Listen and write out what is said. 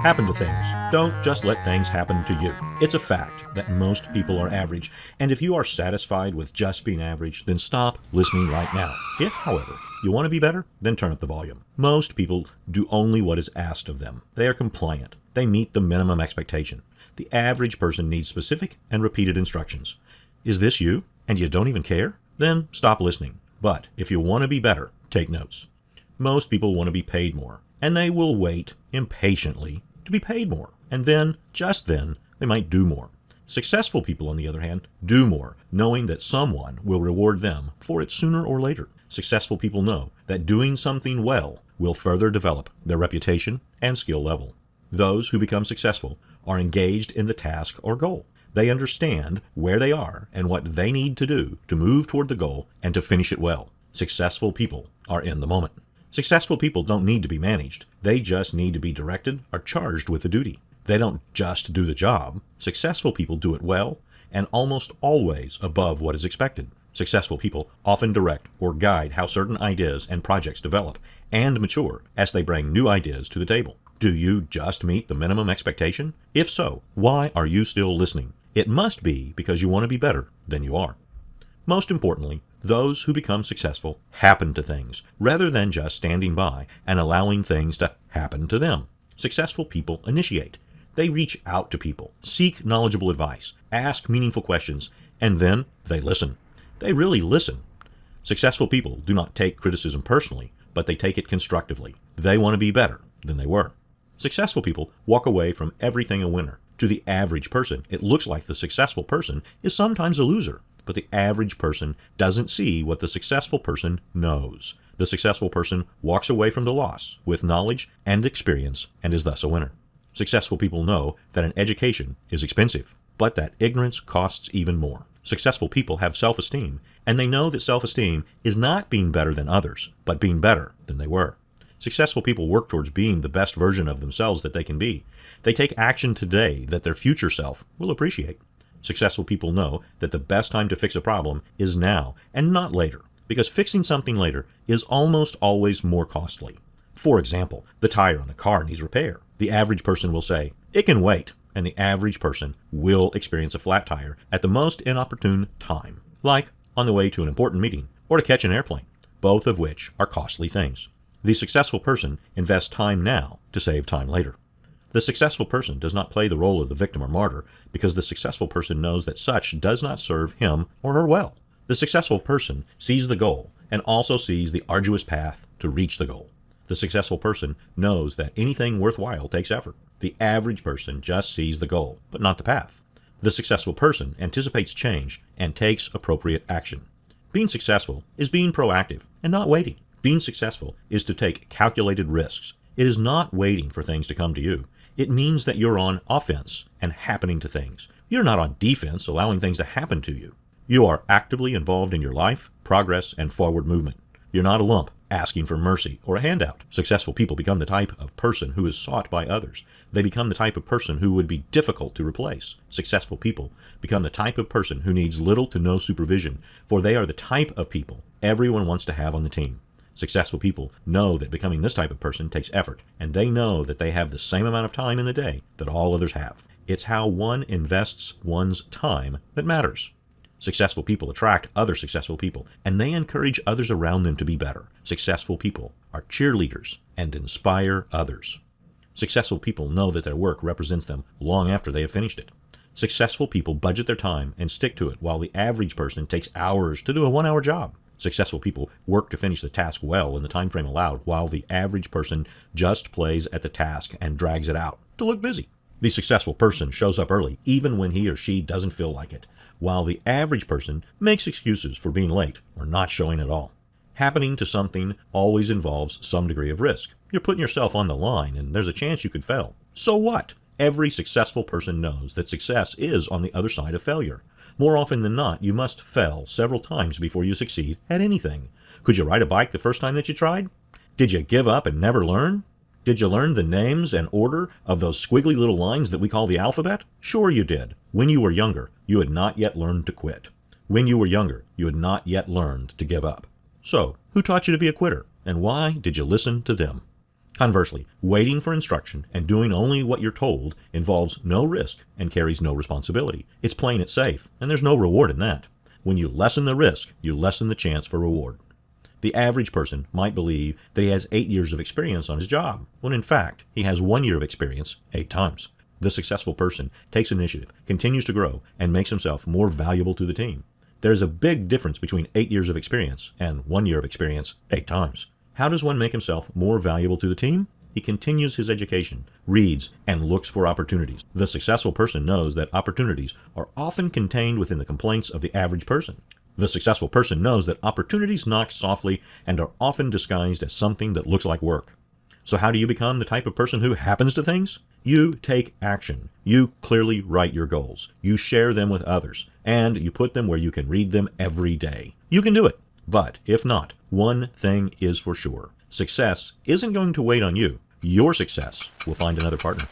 Happen to things. Don't just let things happen to you. It's a fact that most people are average, and if you are satisfied with just being average, then stop listening right now. If, however, you want to be better, then turn up the volume. Most people do only what is asked of them. They are compliant. They meet the minimum expectation. The average person needs specific and repeated instructions. Is this you, and you don't even care? Then stop listening. But if you want to be better, take notes. Most people want to be paid more, and they will wait impatiently to be paid more. And then, just then, they might do more. Successful people, on the other hand, do more, knowing that someone will reward them for it sooner or later. Successful people know that doing something well will further develop their reputation and skill level. Those who become successful are engaged in the task or goal. They understand where they are and what they need to do to move toward the goal and to finish it well. Successful people are in the moment. Successful people don't need to be managed. They just need to be directed or charged with a duty. They don't just do the job. Successful people do it well and almost always above what is expected. Successful people often direct or guide how certain ideas and projects develop and mature as they bring new ideas to the table. Do you just meet the minimum expectation? If so, why are you still listening? It must be because you want to be better than you are. Most importantly, those who become successful happen to things, rather than just standing by and allowing things to happen to them. Successful people initiate. They reach out to people, seek knowledgeable advice, ask meaningful questions, and then they listen. They really listen. Successful people do not take criticism personally, but they take it constructively. They want to be better than they were. Successful people walk away from everything a winner. To the average person, it looks like the successful person is sometimes a loser. But the average person doesn't see what the successful person knows. The successful person walks away from the loss with knowledge and experience and is thus a winner. Successful people know that an education is expensive, but that ignorance costs even more. Successful people have self-esteem, and they know that self-esteem is not being better than others, but being better than they were. Successful people work towards being the best version of themselves that they can be. They take action today that their future self will appreciate. Successful people know that the best time to fix a problem is now and not later, because fixing something later is almost always more costly. For example, the tire on the car needs repair. The average person will say, "It can wait," and the average person will experience a flat tire at the most inopportune time, like on the way to an important meeting or to catch an airplane, both of which are costly things. The successful person invests time now to save time later. The successful person does not play the role of the victim or martyr because the successful person knows that such does not serve him or her well. The successful person sees the goal and also sees the arduous path to reach the goal. The successful person knows that anything worthwhile takes effort. The average person just sees the goal, but not the path. The successful person anticipates change and takes appropriate action. Being successful is being proactive and not waiting. Being successful is to take calculated risks. It is not waiting for things to come to you. It means that you're on offense and happening to things. You're not on defense, allowing things to happen to you. You are actively involved in your life, progress, and forward movement. You're not a lump asking for mercy or a handout. Successful people become the type of person who is sought by others. They become the type of person who would be difficult to replace. Successful people become the type of person who needs little to no supervision, for they are the type of people everyone wants to have on the team. Successful people know that becoming this type of person takes effort, and they know that they have the same amount of time in the day that all others have. It's how one invests one's time that matters. Successful people attract other successful people, and they encourage others around them to be better. Successful people are cheerleaders and inspire others. Successful people know that their work represents them long after they have finished it. Successful people budget their time and stick to it, while the average person takes hours to do a 1-hour job. Successful people work to finish the task well in the time frame allowed, while the average person just plays at the task and drags it out to look busy. The successful person shows up early, even when he or she doesn't feel like it, while the average person makes excuses for being late or not showing at all. Happening to something always involves some degree of risk. You're putting yourself on the line, and there's a chance you could fail. So what? Every successful person knows that success is on the other side of failure. More often than not, you must fail several times before you succeed at anything. Could you ride a bike the first time that you tried? Did you give up and never learn? Did you learn the names and order of those squiggly little lines that we call the alphabet? Sure you did. When you were younger, you had not yet learned to quit. When you were younger, you had not yet learned to give up. So, who taught you to be a quitter, and why did you listen to them? Conversely, waiting for instruction and doing only what you're told involves no risk and carries no responsibility. It's playing it safe, and there's no reward in that. When you lessen the risk, you lessen the chance for reward. The average person might believe that he has 8 years of experience on his job, when in fact, he has 1 year of experience 8 times. The successful person takes initiative, continues to grow, and makes himself more valuable to the team. There's a big difference between 8 years of experience and 1 year of experience 8 times. How does one make himself more valuable to the team? He continues his education, reads, and looks for opportunities. The successful person knows that opportunities are often contained within the complaints of the average person. The successful person knows that opportunities knock softly and are often disguised as something that looks like work. So how do you become the type of person who happens to things? You take action. You clearly write your goals. You share them with others, and you put them where you can read them every day. You can do it. But if not, one thing is for sure. Success isn't going to wait on you. Your success will find another partner.